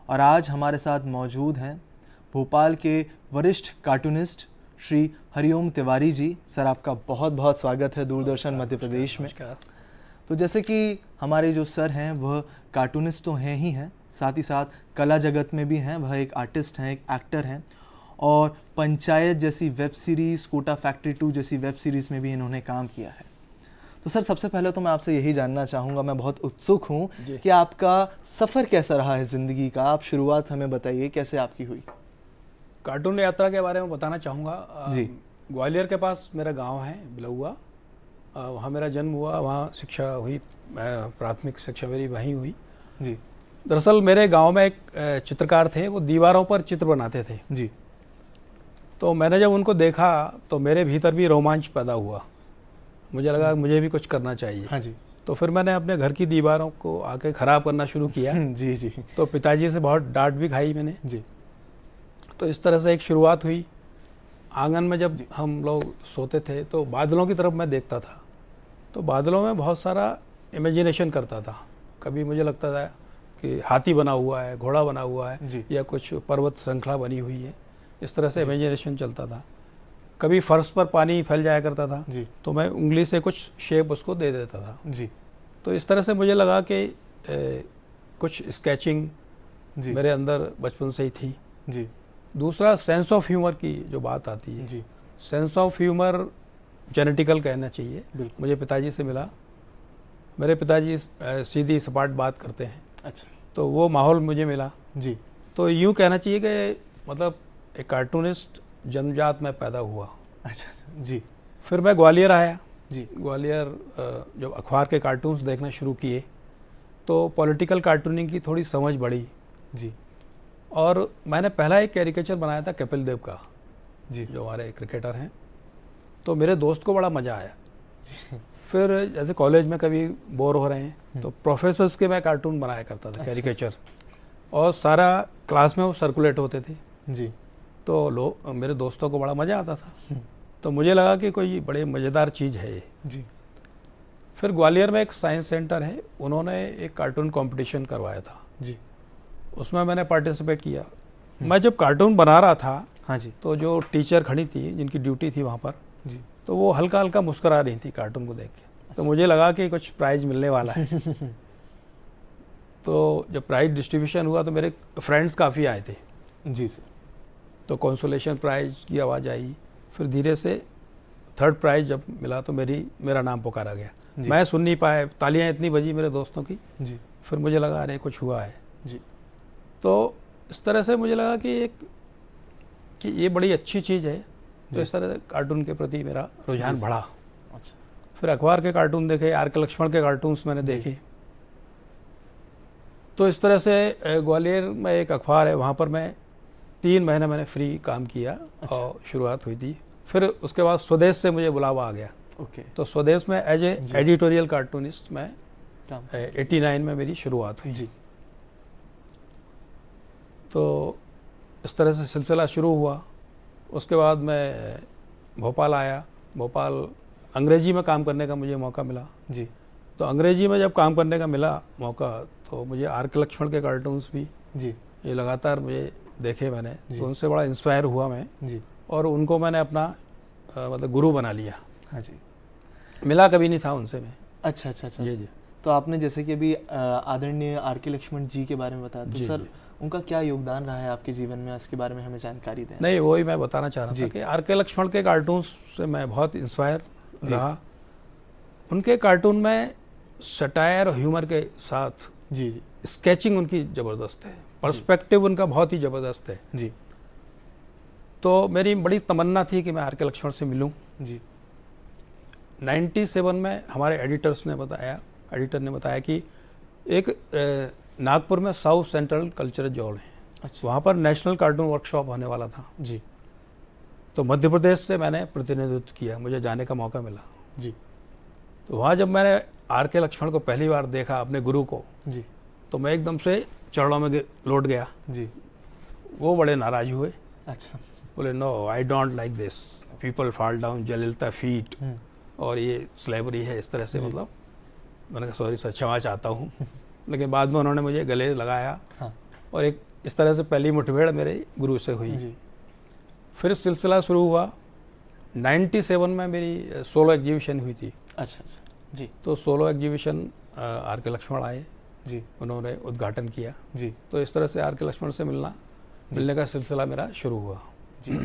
और आज हमारे साथ मौजूद हैं भोपाल के वरिष्ठ कार्टूनिस्ट श्री हरिओम तिवारी जी। सर, आपका बहुत बहुत स्वागत है दूरदर्शन मध्य प्रदेश में। तो जैसे कि हमारे जो सर हैं वह कार्टूनिस्ट तो हैं ही हैं, साथ ही साथ कला जगत में भी हैं। वह एक आर्टिस्ट हैं, एक एक्टर हैं और पंचायत जैसी वेब सीरीज़, कोटा फैक्ट्री 2 जैसी वेब सीरीज़ में भी इन्होंने काम किया है। तो सर, सबसे पहले तो मैं आपसे यही जानना चाहूँगा, मैं बहुत उत्सुक हूँ कि आपका सफ़र कैसा रहा है ज़िंदगी का। आप शुरुआत हमें बताइए, कैसे आपकी हुई? कार्टून यात्रा के बारे में बताना चाहूँगा जी। ग्वालियर के पास मेरा गांव है बिलौआ, वहाँ मेरा जन्म हुआ, वहाँ शिक्षा हुई, प्राथमिक शिक्षा मेरी वहीं हुई जी। दरअसल मेरे गांव में एक चित्रकार थे, वो दीवारों पर चित्र बनाते थे जी। तो मैंने जब उनको देखा तो मेरे भीतर भी रोमांच पैदा हुआ। मुझे लगा मुझे भी कुछ करना चाहिए। हाँ जी। तो फिर मैंने अपने घर की दीवारों को आके ख़राब करना शुरू किया। जी जी। तो पिताजी से बहुत डांट भी खाई मैंने जी। तो इस तरह से एक शुरुआत हुई। आंगन में जब हम लोग सोते थे तो बादलों की तरफ मैं देखता था, तो बादलों में बहुत सारा इमेजिनेशन करता था। कभी मुझे लगता था कि हाथी बना हुआ है, घोड़ा बना हुआ है, या कुछ पर्वत श्रृंखला बनी हुई है, इस तरह से इमेजिनेशन चलता था। कभी फर्श पर पानी फैल जाया करता था तो मैं उंगली से कुछ शेप उसको दे देता था जी। तो इस तरह से मुझे लगा कि कुछ स्केचिंग मेरे अंदर बचपन से ही थी जी। दूसरा, सेंस ऑफ ह्यूमर की जो बात आती है जी। सेंस ऑफ ह्यूमर जेनेटिकल कहना चाहिए, मुझे पिताजी से मिला। मेरे पिताजी सीधी सपाट बात करते हैं। अच्छा। तो वो माहौल मुझे मिला जी। तो यूँ कहना चाहिए कि मतलब एक कार्टूनिस्ट जन्मजात में पैदा हुआ। अच्छा जी। फिर मैं ग्वालियर आया जी। ग्वालियर जब अखबार के कार्टून्स देखना शुरू किए तो पॉलिटिकल कार्टूनिंग की थोड़ी समझ बढ़ी जी। और मैंने पहला एक कैरिकेचर बनाया था कपिल देव का जी, जो हमारे क्रिकेटर हैं। तो मेरे दोस्त को बड़ा मज़ा आया जी। फिर जैसे कॉलेज में कभी बोर हो रहे हैं तो प्रोफेसर्स के मैं कार्टून बनाया करता था, कैरिकेचर, और सारा क्लास में वो सर्कुलेट होते थे जी। तो मेरे दोस्तों को बड़ा मज़ा आता था। तो मुझे लगा कि कोई बड़े मज़ेदार चीज़ है ये जी। फिर ग्वालियर में एक साइंस सेंटर है, उन्होंने एक कार्टून कंपटीशन करवाया था जी। उसमें मैंने पार्टिसिपेट किया। मैं जब कार्टून बना रहा था हाँ जी, तो जो टीचर खड़ी थी जिनकी ड्यूटी थी वहाँ पर जी, तो वो हल्का हल्का मुस्कुरा रही थी कार्टून को देख के। तो मुझे लगा कि कुछ प्राइज़ मिलने वाला है। तो जब प्राइज़ डिस्ट्रीब्यूशन हुआ तो मेरे फ्रेंड्स काफ़ी आए थे जी सर। तो कंसोलेशन प्राइज़ की आवाज़ आई। फिर धीरे से थर्ड प्राइज़ जब मिला तो मेरा नाम पुकारा गया। मैं सुन नहीं पाया, तालियां इतनी बजी मेरे दोस्तों की जी। फिर मुझे लगा अरे कुछ हुआ है जी। तो इस तरह से मुझे लगा कि ये बड़ी अच्छी चीज़ है। तो इस तरह से कार्टून के प्रति मेरा रुझान बढ़ा। अच्छा। फिर अखबार के कार्टून देखे, आर के लक्ष्मण के कार्टून्स मैंने देखे। तो इस तरह से ग्वालियर में एक अखबार है, वहाँ पर मैं 3 महीने मैंने फ्री काम किया। अच्छा। और शुरुआत हुई थी। फिर उसके बाद स्वदेश से मुझे बुलावा आ गया। ओके। तो स्वदेश में एज ए एडिटोरियल कार्टूनिस्ट मैं 89 में मेरी शुरुआत हुई जी। तो इस तरह से सिलसिला शुरू हुआ। उसके बाद मैं भोपाल आया। भोपाल अंग्रेजी में काम करने का मुझे मौका मिला जी। तो अंग्रेजी में जब काम करने का मिला मौका तो मुझे आर के लक्ष्मण के कार्टून्स भी जी ये लगातार मुझे देखे मैंने, तो उनसे बड़ा इंस्पायर हुआ मैं जी। और उनको मैंने अपना मतलब गुरु बना लिया। हाँ जी। मिला कभी नहीं था उनसे मैं। अच्छा अच्छा अच्छा जी जी। तो आपने जैसे कि अभी आदरणीय आर के लक्ष्मण जी के बारे में बताया, तो सर जी। उनका क्या योगदान रहा है आपके जीवन में, इसके बारे में हमें जानकारी दें। नहीं, वही मैं बताना चाह रहा था कि आर के लक्ष्मण के कार्टून्स से मैं बहुत इंस्पायर रहा। उनके कार्टून में सटायर और ह्यूमर के साथ जी जी स्केचिंग उनकी ज़बरदस्त है, पर्सपेक्टिव उनका बहुत ही ज़बरदस्त है जी। तो मेरी बड़ी तमन्ना थी कि मैं आर के लक्ष्मण से मिलूं जी। 97 में हमारे एडिटर ने बताया कि एक नागपुर में साउथ सेंट्रल कल्चरल जोन है। अच्छा। वहाँ पर नेशनल कार्टून वर्कशॉप होने वाला था जी। तो मध्य प्रदेश से मैंने प्रतिनिधित्व किया, मुझे जाने का मौका मिला जी। तो वहाँ जब मैंने आर के लक्ष्मण को पहली बार देखा, अपने गुरु को जी, तो मैं एकदम से चरणों में लौट गया जी। वो बड़े नाराज हुए। अच्छा। बोले no, I don't like this, people fall down, जलिलता फीट, और ये स्लेवरी है, इस तरह से। मतलब मैंने कहा सॉरी सर, क्षमा चाहता हूँ। लेकिन बाद में उन्होंने मुझे गले लगाया। हाँ। और एक इस तरह से पहली मुठभेड़ मेरे गुरु से हुई जी। फिर सिलसिला शुरू हुआ 97 में मेरी सोलो एग्जीबिशन हुई थी। अच्छा जी। तो सोलो एग्जीबिशन आर के लक्ष्मण आए जी, उन्होंने उद्घाटन किया जी। तो इस तरह से आर के लक्ष्मण से मिलने का सिलसिला मेरा शुरू हुआ जी।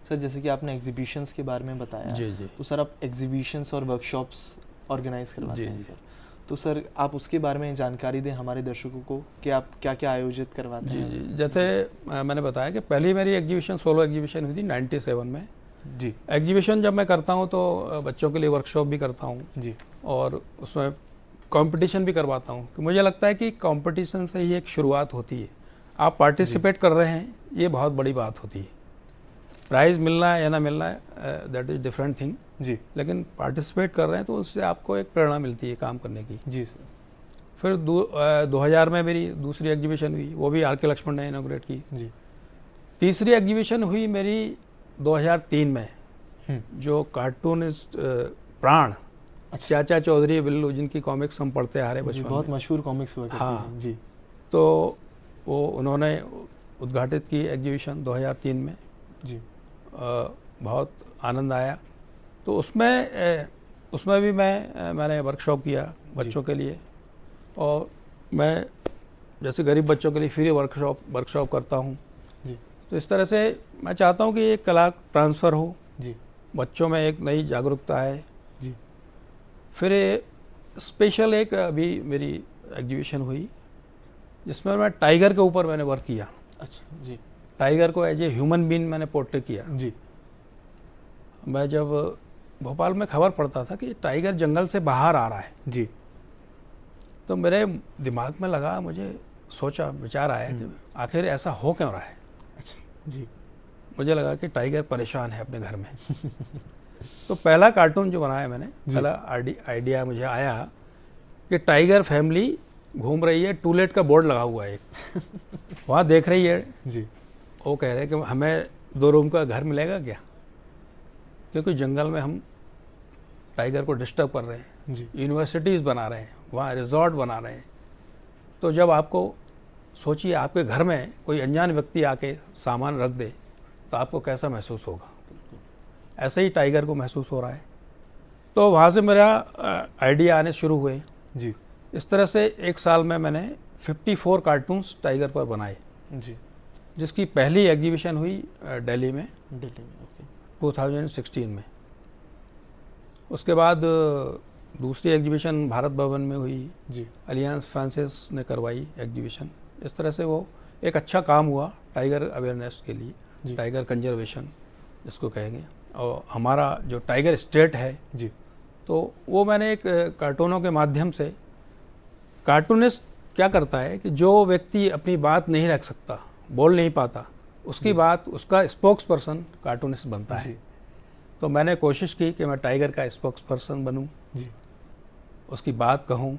सर जैसे कि आपने एग्जीबिशंस के बारे में बताया जी जी, तो सर आप एग्जीबिशंस और वर्कशॉप्स ऑर्गेनाइज करवाते हैं सर, तो सर आप उसके बारे में जानकारी दें हमारे दर्शकों को कि आप क्या क्या आयोजित करवाते हैं। जी जी, जैसे मैंने बताया कि पहली मेरी एग्जीबिशन सोलो एग्जीबिशन हुई थी 97 में जी। एग्जीबिशन जब मैं करता हूँ तो बच्चों के लिए वर्कशॉप भी करता हूँ जी, और उसमें कंपटीशन भी करवाता हूँ कि मुझे लगता है कि कंपटीशन से ही एक शुरुआत होती है। आप पार्टिसिपेट कर रहे हैं ये बहुत बड़ी बात होती है। प्राइज़ मिलना है या ना मिलना है दैट इज़ डिफरेंट थिंग जी, लेकिन पार्टिसिपेट कर रहे हैं तो उससे आपको एक प्रेरणा मिलती है काम करने की। जी सर। फिर 2000 में मेरी दूसरी एग्जीबिशन हुई, वो भी आर के लक्ष्मण ने इनॉग्रेट की जी। तीसरी एग्जीबिशन हुई मेरी 2003 में, जो कार्टूनिस्ट प्राण चाचा चौधरी बिल्लू जिनकी कॉमिक्स हम पढ़ते आ रहे बचपन में, बहुत मशहूर कॉमिक्स हुआ हाँ हैं जी। तो वो उन्होंने उद्घाटित की एग्जीबिशन 2003 में जी। बहुत आनंद आया। तो उसमें भी मैंने वर्कशॉप किया बच्चों के लिए, और मैं जैसे गरीब बच्चों के लिए फ्री वर्कशॉप करता हूँ जी। तो इस तरह से मैं चाहता हूँ कि एक कला ट्रांसफ़र हो जी, बच्चों में, एक नई जागरूकता है जी। फिर स्पेशल एक अभी मेरी एग्जीबिशन हुई जिसमें मैं टाइगर के ऊपर मैंने वर्क किया। अच्छा जी। टाइगर को एज ए ह्यूमन बीइंग मैंने पोर्ट्रे किया जी। मैं जब भोपाल में खबर पड़ता था कि टाइगर जंगल से बाहर आ रहा है जी, तो मेरे दिमाग में लगा, मुझे विचार आया कि आखिर ऐसा हो क्यों रहा है। अच्छा जी। मुझे लगा कि टाइगर परेशान है अपने घर में तो पहला कार्टून जो बनाया मैंने, पहला आइडिया मुझे आया कि टाइगर फैमिली घूम रही है, टूलेट का बोर्ड लगा हुआ है एक वहाँ देख रही है जी। वो कह रहे हैं कि हमें 2 रूम का घर मिलेगा क्या, क्योंकि जंगल में हम टाइगर को डिस्टर्ब कर रहे हैं जी। यूनिवर्सिटीज़ बना रहे हैं, वहाँ रिजॉर्ट बना रहे हैं। तो जब आपको सोचिए आपके घर में कोई अनजान व्यक्ति आके सामान रख दे तो आपको कैसा महसूस होगा। ऐसे ही टाइगर को महसूस हो रहा है। तो वहाँ से मेरा आइडिया आने शुरू हुए जी। इस तरह से एक साल में मैंने 54 कार्टून्स टाइगर पर बनाए जी, जिसकी पहली एग्जीबिशन हुई दिल्ली में ओके 2016 में। उसके बाद दूसरी एग्जीबिशन भारत भवन में हुई जी। अलियांस फ्रांसिस ने करवाई एग्जीबिशन। इस तरह से वो एक अच्छा काम हुआ टाइगर अवेयरनेस के लिए, टाइगर कंजर्वेशन जिसको कहेंगे। और हमारा जो टाइगर स्टेट है जी, तो वो मैंने एक कार्टूनों के माध्यम से, कार्टूनिस्ट क्या करता है कि जो व्यक्ति अपनी बात नहीं रख सकता, बोल नहीं पाता, उसकी बात, उसका स्पोक्स पर्सन कार्टूनिस्ट बनता है। तो मैंने कोशिश की कि मैं टाइगर का स्पोक्स पर्सन बनूं, उसकी बात कहूं।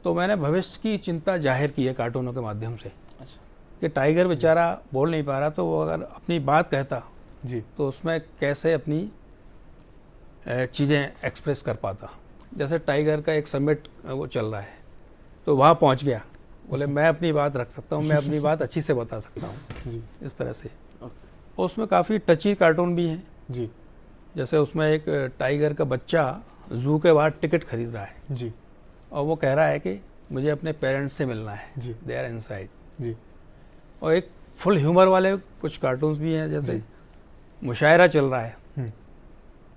तो मैंने भविष्य की चिंता जाहिर की है कार्टूनों के माध्यम से। अच्छा। कि टाइगर बेचारा बोल नहीं पा रहा, तो वो अगर अपनी बात कहता जी, तो उसमें कैसे अपनी चीज़ें एक्सप्रेस कर पाता। जैसे टाइगर का एक समिट वो चल रहा है तो वहाँ पहुँच गया, बोले मैं अपनी बात रख सकता हूँ, मैं अपनी बात अच्छी से बता सकता हूँ जी। इस तरह से। और उसमें काफ़ी टची कार्टून भी हैं जी। जैसे उसमें एक टाइगर का बच्चा जू के बाहर टिकट खरीद रहा है जी, और वो कह रहा है कि मुझे अपने पेरेंट्स से मिलना है, दे आर इनसाइड जी। और एक फुल ह्यूमर वाले कुछ कार्टून्स भी हैं, जैसे मुशायरा चल रहा है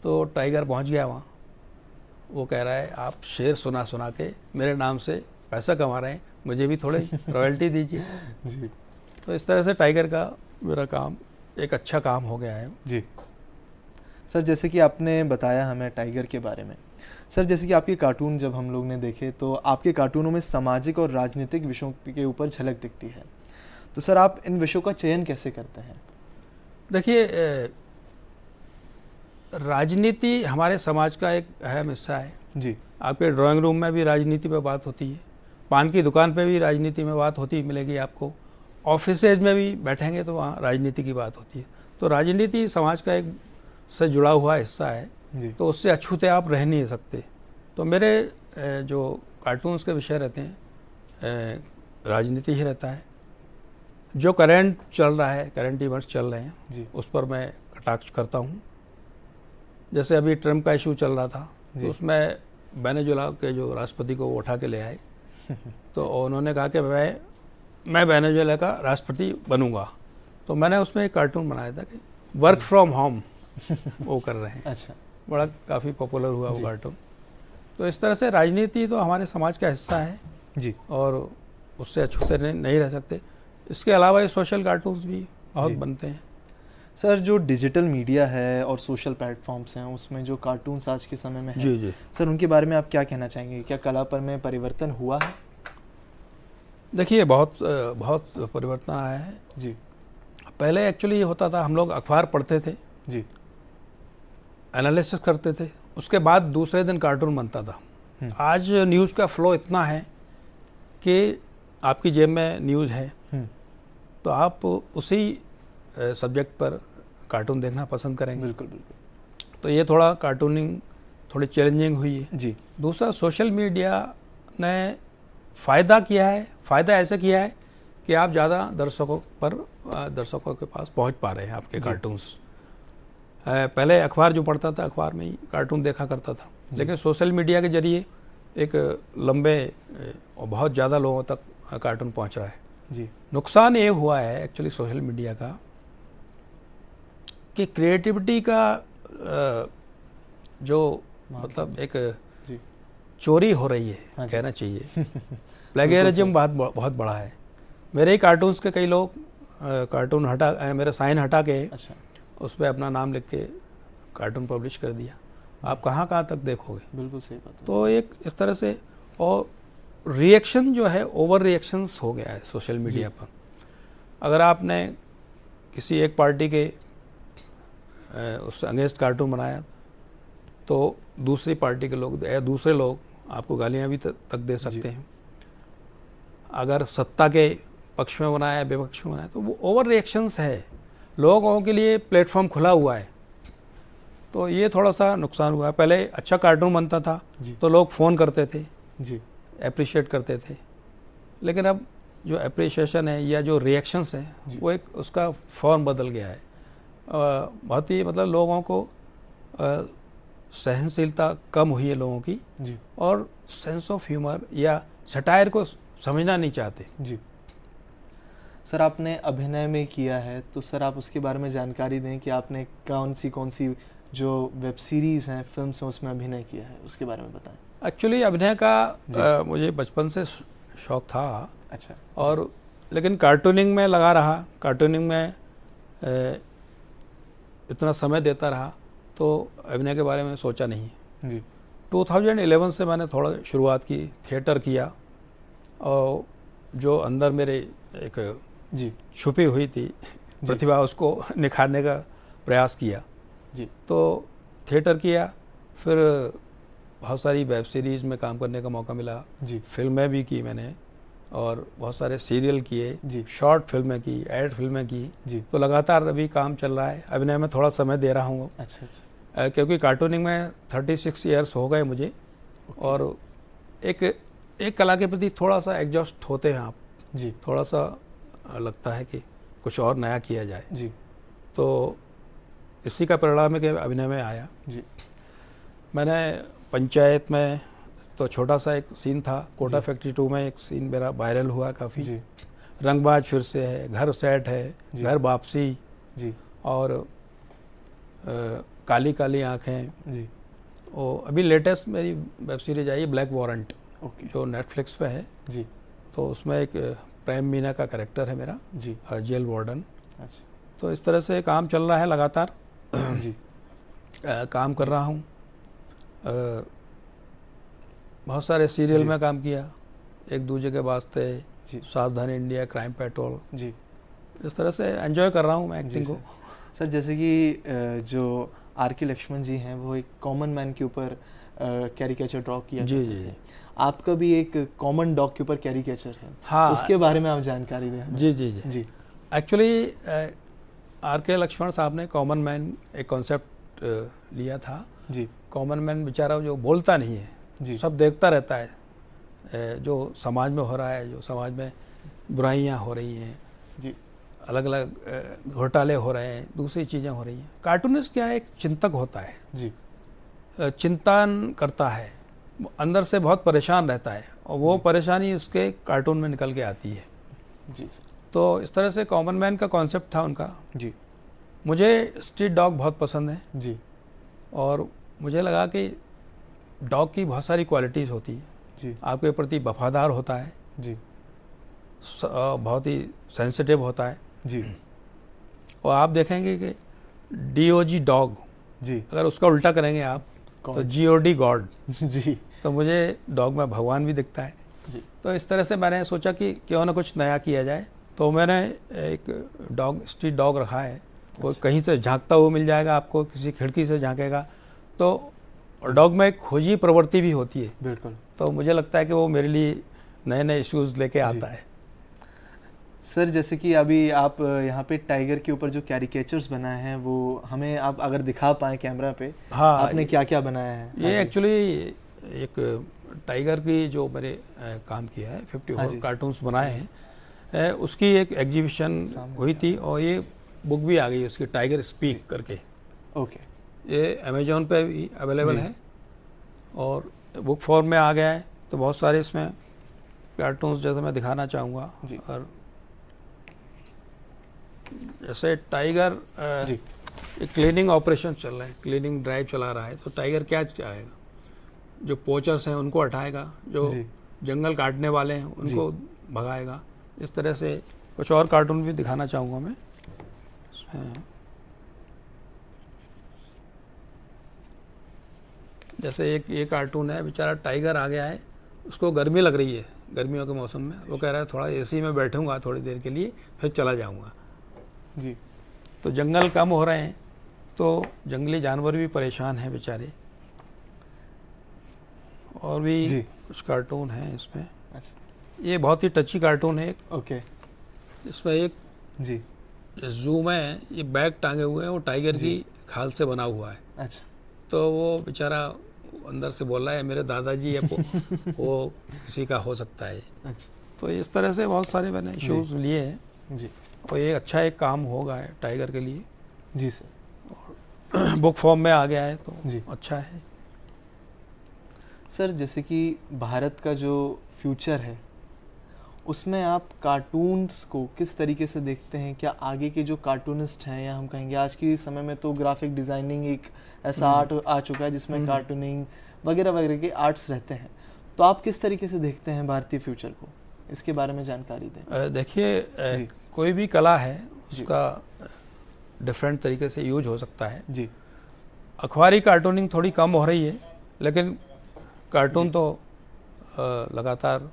तो टाइगर पहुंच गया वहाँ, वो कह रहा है आप शेर सुना सुना के मेरे नाम से पैसा कमा रहे हैं, मुझे भी थोड़ी रॉयल्टी दीजिए जी। तो इस तरह से टाइगर का मेरा काम एक अच्छा काम हो गया है जी। सर जैसे कि आपने बताया हमें टाइगर के बारे में, सर जैसे कि आपके कार्टून जब हम लोग ने देखे तो आपके कार्टूनों में सामाजिक और राजनीतिक विषयों के ऊपर झलक दिखती है, तो सर आप इन विषयों का चयन कैसे करते हैं? देखिए, राजनीति हमारे समाज का एक अहम हिस्सा है जी। आपके ड्राइंग रूम में भी राजनीति पे बात होती है, पान की दुकान पे भी राजनीति में बात होती मिलेगी आपको, ऑफिसेज में भी बैठेंगे तो वहाँ राजनीति की बात होती है। तो राजनीति समाज का एक से जुड़ा हुआ हिस्सा है जी। तो उससे अछूते आप रह नहीं सकते। तो मेरे जो कार्टून्स के विषय रहते हैं राजनीति ही रहता है। जो करंट चल रहा है, करंट इवेंट्स चल रहे हैं जी। उस पर मैं कटाक्ष करता हूँ। जैसे अभी ट्रम्प का इशू चल रहा था, तो उसमें वेनेजुएला के जो राष्ट्रपति को वो उठा के ले आए, तो उन्होंने कहा कि मैं वेनेजुएला का राष्ट्रपति बनूंगा। तो मैंने उसमें एक कार्टून बनाया था कि वर्क फ्रॉम होम वो कर रहे हैं। अच्छा, बड़ा काफ़ी पॉपुलर हुआ वो कार्टून। तो इस तरह से राजनीति तो हमारे समाज का हिस्सा है जी, और उससे अछूते नहीं रह सकते। इसके अलावा ये सोशल कार्टून्स भी बहुत बनते हैं। सर जो डिजिटल मीडिया है और सोशल प्लेटफॉर्म्स हैं उसमें जो कार्टून्स आज के समय में है, जी जी, सर उनके बारे में आप क्या कहना चाहेंगे? क्या कला पर में परिवर्तन हुआ है? देखिए बहुत परिवर्तन आया है जी। पहले एक्चुअली ये होता था, हम लोग अखबार पढ़ते थे जी, एनालिसिस करते थे, उसके बाद दूसरे दिन कार्टून बनता था। आज न्यूज़ का फ्लो इतना है कि आपकी जेब में न्यूज़ है तो आप उसी सब्जेक्ट पर कार्टून देखना पसंद करेंगे। बिल्कुल बिल्कुल। तो ये थोड़ा कार्टूनिंग थोड़ी चैलेंजिंग हुई है जी। दूसरा, सोशल मीडिया ने फ़ायदा किया है, फ़ायदा ऐसे किया है कि आप ज़्यादा दर्शकों के पास पहुंच पा रहे हैं आपके कार्टून्स। पहले अखबार जो पढ़ता था अखबार में ही कार्टून देखा करता था, लेकिन सोशल मीडिया के जरिए एक लंबे और बहुत ज़्यादा लोगों तक कार्टून पहुंच रहा है। जी। नुकसान ये हुआ है एक्चुअली सोशल मीडिया का कि क्रिएटिविटी का जो मतलब एक चोरी हो रही है, कहना चाहिए। प्लेगरिज्म बहुत बड़ा है। मेरे ही कार्टून्स के कई लोग कार्टून मेरा साइन हटा के उस पर अपना नाम लिख के कार्टून पब्लिश कर दिया। आप कहाँ तक देखोगे? बिल्कुल सही बात है। तो एक इस तरह से, और रिएक्शन जो है ओवर रिएक्शंस हो गया है सोशल मीडिया पर। अगर आपने किसी एक पार्टी के उस अगेंस्ट कार्टून बनाया तो दूसरी पार्टी के लोग या दूसरे लोग आपको गालियाँ भी तक दे सकते हैं। अगर सत्ता के पक्ष में बनाया या विपक्ष में बनाया तो वो ओवर रिएक्शंस है। लोगों के लिए प्लेटफॉर्म खुला हुआ है, तो ये थोड़ा सा नुकसान हुआ है। पहले अच्छा कार्टून बनता था तो लोग फ़ोन करते थे जी, अप्रिशिएट करते थे, लेकिन अब जो अप्रिशिएशन है या जो रिएक्शंस हैं वो एक उसका फॉर्म बदल गया है। बहुत ही मतलब लोगों को सहनशीलता कम हुई है लोगों की जी, और सेंस ऑफ ह्यूमर या सटायर को समझना नहीं चाहते। जी। सर आपने अभिनय में किया है तो सर आप उसके बारे में जानकारी दें कि आपने कौन सी जो वेब सीरीज़ हैं, फिल्म्स हैं, उसमें अभिनय किया है, उसके बारे में बताएं। एक्चुअली अभिनय का मुझे बचपन से शौक़ था। अच्छा। और लेकिन कार्टूनिंग में लगा रहा, कार्टूनिंग में इतना समय देता रहा तो अभिनय के बारे में सोचा नहीं जी। 2011 से मैंने थोड़ा शुरुआत की, थिएटर किया और जो अंदर मेरे एक छुपी हुई थी प्रतिभा उसको निखारने का प्रयास किया जी। तो थिएटर किया, फिर बहुत सारी वेब सीरीज़ में काम करने का मौका मिला जी। फिल्में भी की मैंने और बहुत सारे सीरियल किए, शॉर्ट फिल्में की, एड फिल्में की जी। तो लगातार अभी काम चल रहा है। अभिनय में थोड़ा समय दे रहा हूँ। अच्छा। क्योंकि कार्टूनिंग में 36 ईयर्स हो गए मुझे और एक कला के प्रति थोड़ा सा एग्जॉस्ट होते हैं आप जी। थोड़ा सा लगता है कि कुछ और नया किया जाए जी। तो इसी का परिणाम है कि अभिनय में आया जी। मैंने पंचायत में तो छोटा सा एक सीन था, कोटा फैक्ट्री 2 में एक सीन मेरा वायरल हुआ काफ़ी। रंगबाज फिर से है, घर सेट है, घर वापसी जी। और काली काली आँखें जी। और अभी लेटेस्ट मेरी वेब सीरीज आई ब्लैक वारंट जो नेटफ्लिक्स पे है जी। तो उसमें एक प्रेम मीना का कैरेक्टर है मेरा जी, जेल वार्डन। अच्छा। तो इस तरह से काम चल रहा है लगातार जी। काम कर रहा हूँ। बहुत सारे सीरियल में काम किया, एक दूजे के वास्ते, सावधान इंडिया, क्राइम पेट्रोल जी। इस तरह से एंजॉय कर रहा हूँ मैं एक्टिंग को। सर जैसे कि जो आर.के. लक्ष्मण जी हैं वो एक कॉमन मैन के ऊपर कैरिकेचर ड्रॉ किया जी जी। आपका भी एक कॉमन डॉग के ऊपर कैरिकेचर है, हाँ, उसके बारे में आप जानकारी दें। जी जी जी जी। Actually RK. लक्ष्मण साहब ने कॉमन मैन एक कॉन्सेप्ट लिया था जी। कॉमन मैन बेचारा जो बोलता नहीं है जी, सब देखता रहता है जो समाज में हो रहा है, जो समाज में बुराइयां हो रही हैं, जी, अलग अलग घोटाले हो रहे हैं, दूसरी चीज़ें हो रही हैं। कार्टूनिस्ट क्या है, एक चिंतक होता है जी, चिंतन करता है, अंदर से बहुत परेशान रहता है और वो परेशानी उसके कार्टून में निकल के आती है। जी, तो इस तरह से कॉमन मैन का कॉन्सेप्ट था उनका। जी, मुझे स्ट्रीट डॉग बहुत पसंद है जी, और मुझे लगा कि डॉग की बहुत सारी क्वालिटीज़ होती है। जी, आपके प्रति वफादार होता है, जी, बहुत ही सेंसिटिव होता है, जी, और आप देखेंगे कि DOG डॉग, जी, अगर उसका उल्टा करेंगे आप तो GOD गॉड। जी, तो मुझे डॉग में भगवान भी दिखता है। जी, तो इस तरह से मैंने सोचा कि क्यों ना कुछ नया किया जाए। तो मैंने एक डॉग, स्ट्रीट डॉग रखा है। वो कहीं से झांकता हुआ मिल जाएगा आपको, किसी खिड़की से झांकेगा। तो डॉग में एक खोजी प्रवृत्ति भी होती है। बिल्कुल। तो मुझे लगता है कि वो मेरे लिए नए नए इश्यूज़ लेके आता है। सर, जैसे कि अभी आप यहाँ पे टाइगर के ऊपर जो कैरिकेचर्स बनाए हैं वो हमें आप अगर दिखा पाएँ कैमरा पे, हाँ, आपने क्या क्या बनाया है? ये एक्चुअली एक टाइगर की जो मैंने काम किया है, 54 कार्टून्स बनाए हैं, उसकी एक एग्जीबिशन हुई थी और ये बुक भी आ गई उसकी, टाइगर स्पीक करके। ओके। ये अमेजोन पे भी अवेलेबल है और बुक फॉर्म में आ गया है। तो बहुत सारे इसमें कार्टून्स जैसे मैं दिखाना चाहूँगा। और जैसे टाइगर एक क्लीनिंग ऑपरेशन चल रहा है, क्लीनिंग ड्राइव चला रहा है। तो टाइगर क्या चाहेगा, जो पोचर्स हैं उनको हटाएगा, जो जंगल काटने वाले हैं उनको भगाएगा। इस तरह से कुछ और कार्टून भी दिखाना चाहूँगा मैं। जैसे एक ये कार्टून है, बेचारा टाइगर आ गया है, उसको गर्मी लग रही है, गर्मियों के मौसम में। वो कह रहा है थोड़ा AC में बैठूंगा थोड़ी देर के लिए, फिर चला जाऊंगा। जी। तो जंगल कम हो रहे हैं तो जंगली जानवर भी परेशान हैं बेचारे। और भी कुछ कार्टून हैं इसमें। अच्छा। ये बहुत ही टची कार्टून है एक। ओके। इसमें एक जू में ये बैग टांगे हुए हैं, वो टाइगर की खाल से बना हुआ है। अच्छा। तो वो बेचारा अंदर से बोल रहा है मेरे दादाजी है, वो किसी का हो सकता है। अच्छा। तो इस तरह से बहुत सारे मैंने इश्यूज लिए हैं जी। और ये अच्छा एक काम होगा है टाइगर के लिए। जी सर। और बुक फॉर्म में आ गया है तो अच्छा है। सर, जैसे कि भारत का जो फ्यूचर है उसमें आप कार्टून्स को किस तरीके से देखते हैं? क्या आगे के जो कार्टूनिस्ट हैं, या हम कहेंगे आज के समय में तो ग्राफिक डिज़ाइनिंग एक ऐसा आर्ट आ चुका है जिसमें कार्टूनिंग वगैरह वगैरह के आर्ट्स रहते हैं, तो आप किस तरीके से देखते हैं भारतीय फ्यूचर को? इसके बारे में जानकारी दें। देखिए, कोई भी कला है उसका डिफरेंट तरीके से यूज हो सकता है। जी। अखबारी कार्टूनिंग थोड़ी कम हो रही है, लेकिन कार्टून तो लगातार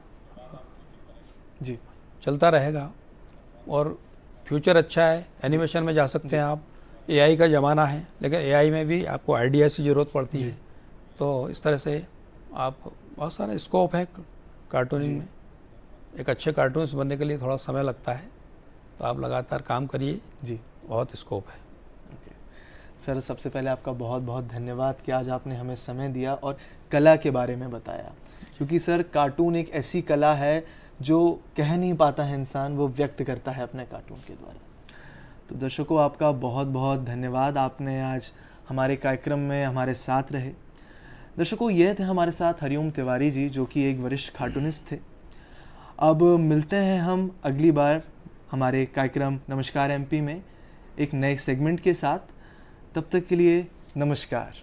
चलता रहेगा और फ्यूचर अच्छा है। एनिमेशन में जा सकते हैं आप। AI का ज़माना है, लेकिन AI में भी आपको आइडियाज़ की ज़रूरत पड़ती है। तो इस तरह से आप बहुत सारा स्कोप है कार्टूनिंग में। एक अच्छे कार्टून्स बनने के लिए थोड़ा समय लगता है, तो आप लगातार काम करिए। बहुत स्कोप है। सर, सबसे पहले आपका बहुत बहुत धन्यवाद कि आज आपने हमें समय दिया और कला के बारे में बताया, क्योंकि सर कार्टून एक ऐसी कला है जो कह नहीं पाता है इंसान, वो व्यक्त करता है अपने कार्टून के द्वारा। तो दर्शकों, आपका बहुत बहुत धन्यवाद, आपने आज हमारे कार्यक्रम में हमारे साथ रहे। दर्शकों, यह थे हमारे साथ हरिओम तिवारी जी, जो कि एक वरिष्ठ कार्टूनिस्ट थे। अब मिलते हैं हम अगली बार हमारे कार्यक्रम नमस्कार MP में एक नए सेगमेंट के साथ। तब तक के लिए नमस्कार।